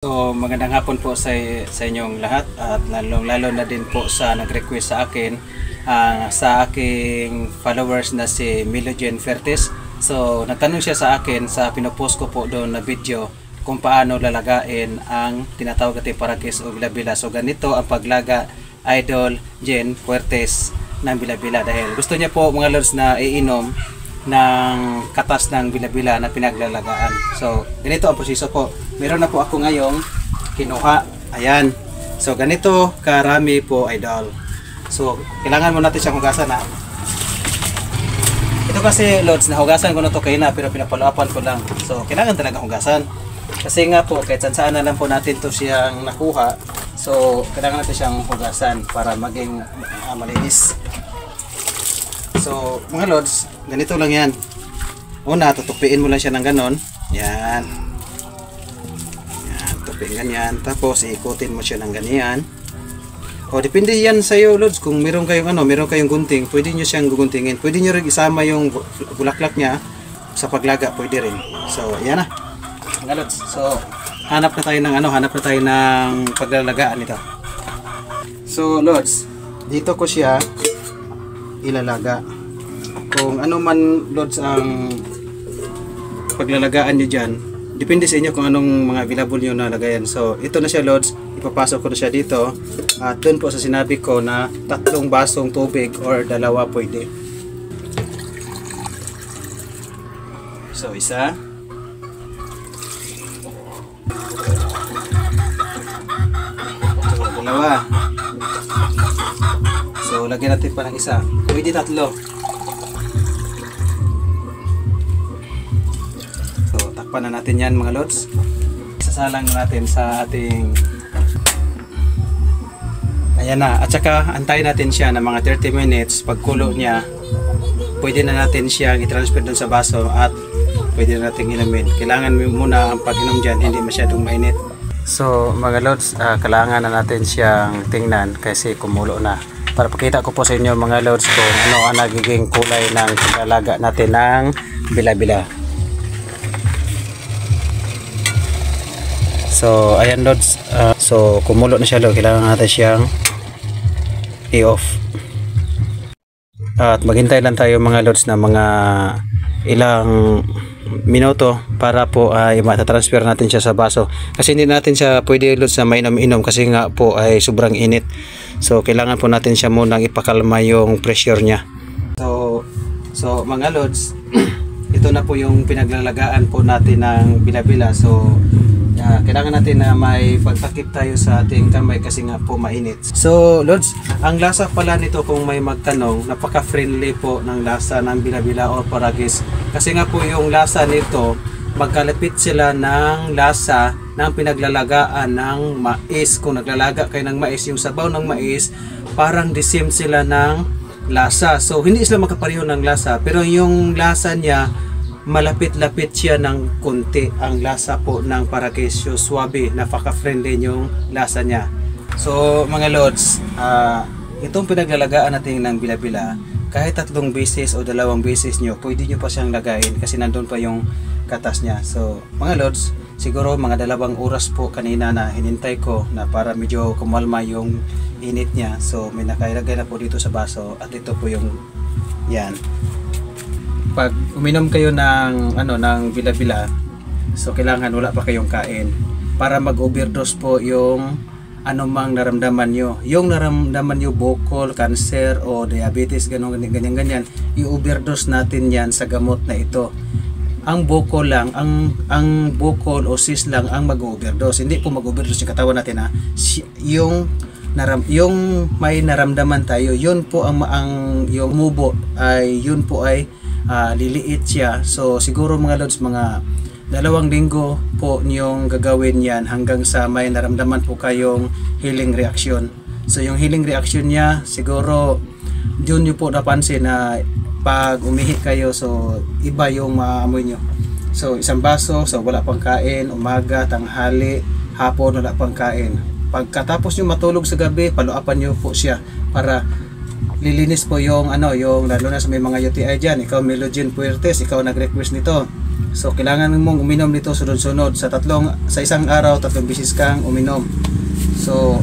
So magandang hapon po sa inyong lahat at lalo na din po sa nag-request sa akin sa aking followers na si Milojen Fertis. So nagtanong siya sa akin sa pinopost ko po doon na video kung paano lalagain ang tinatawag natin parakis o bilabila. So ganito ang paglaga Idol Jen Fuertes ng bilabila dahil gusto niya po mga lords na iinom ng katas ng bilabila na pinaglalagaan. So ganito ang proseso po. Meron na po ako ngayong kinuha. Ayan. So ganito karami po idol. So kailangan mo natin siyang hugasan na. Ito kasi lods na hugasan ko na to kayo na pero pinapalapan ko lang. So kailangan talaga hugasan. Kasi nga po kahit saan na lang po natin to siyang nakuha. So kailangan natin siyang hugasan para maging malinis. So mga lods, ganito lang yan. Una, tutupiin mo lang siya ng ganon. Yan. Yan, tupiin ganyan. Tapos ikutin mo siya ng ganyan. O depende yan sa iyo lods. Kung meron kayong gunting, pwede nyo siyang guguntingin. Pwede nyo rin isama yung bulaklak niya sa paglaga, pwede rin. So yan na. Mga lods. So hanap na tayo ng paglalagaan nito. So lods, dito ko siya ilalaga. Kung ano man lods ang paglalagaan nyo dyan, depende sa inyo kung anong mga available nyo na lagayan. So ito na siya lods, ipapasok ko na siya dito at dun po sa sinabi ko na 3 basong tubig or 2 pwede. So isa, so 2. So lagyan natin pa ng isa. Pwede 3. So takpan na natin yan mga lods. Isasalang natin sa ating, ayan na. At saka antayin natin siya ng mga 30 minutes. Pagkulo niya, pwede na natin siya i-transfer dun sa baso at pwede na natin inumin. Kailangan muna ang pag-inom dyan, hindi masyadong mainit. So mga lods, kailangan na natin siyang tingnan kasi kumulo na. Para pakita ko po sa inyo mga lods kung ano ang nagiging kulay ng paglalaga natin ng bilabila. So ayan lods, so kumulo na siya lods, kailangan natin siyang i-off. At maghintay lang tayo mga lods na mga ilang minuto para po ay matatransfer natin siya sa baso. Kasi hindi natin siya pwede lods na mainom-inom kasi nga po ay sobrang init. So kailangan po natin siya munang ipakalma yung pressure niya. So mga lods, ito na po yung pinaglalagaan po natin ng bilabila. So kailangan natin na may pagtakip tayo sa ating kamay kasi nga po mainit. So lods, ang lasa pala nito kung may magtanong, napaka-friendly po ng lasa ng bilabila o paragis. Kasi nga po yung lasa nito, magkalapit sila ng lasa ng pinaglalagaan ng mais. Kung naglalaga kayo ng mais, yung sabaw ng mais, parang the same sila ng lasa. So hindi sila magkapareho ng lasa, pero yung lasa niya malapit-lapit siya ng konti. Ang lasa po ng parakisyo, suabe, napaka-friendly yung lasa niya. So mga lods, itong pinaglalagaan natin ng bilabila, kahit 3 beses o 2 beses nyo, pwede nyo pa siyang lagayin kasi nandun pa yung katas niya. So mga lods, siguro mga 2 oras po kanina na hinintay ko na para medyo kumalma yung init niya. So may nakailagay na po dito sa baso at ito po yung yan. Pag uminom kayo ng ng bilabila, so kailangan wala pa kayong kain para mag-overdose po yung anumang naramdaman nyo. Yung naramdaman nyo bukol, cancer o diabetes, ganyan, i-overdose natin yan sa gamot na ito. Ang bukol lang, ang bukol o cyst lang ang mag-overdose. Hindi po mag-overdose yung katawan natin yung may naramdaman tayo, yun po yung mubo ay yun po ay liliit siya. So siguro mga lods, mga 2 linggo po niyong gagawin yan hanggang sa may naramdaman po kayong healing reaction. So yung healing reaction niya, siguro yun niyo po napansin na pag umihi kayo, so iba yung maamoy nyo. So 1 baso, so wala pang kain, umaga, tanghali, hapon wala pang kain. Pagkatapos nyo matulog sa gabi, paluapan nyo po siya para lilinis po yung yung lalo na sa may mga UTI dyan. Ikaw Milojen Fuertes, ikaw nag-request nito. So kailangan mong uminom nito sunod-sunod sa isang araw, 3 beses kang uminom. So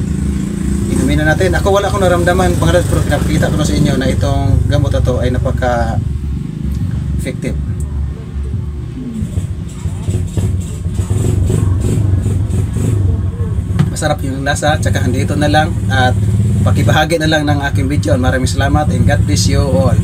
inumin na natin. Ako wala akong naramdaman mga lods, pero pinakita ko na sa inyo na itong gamot na to ay napaka effective. Masarap yung lasa, tsaka dito na lang at pakibahagi na lang ng aking video. Maraming salamat and God bless you all.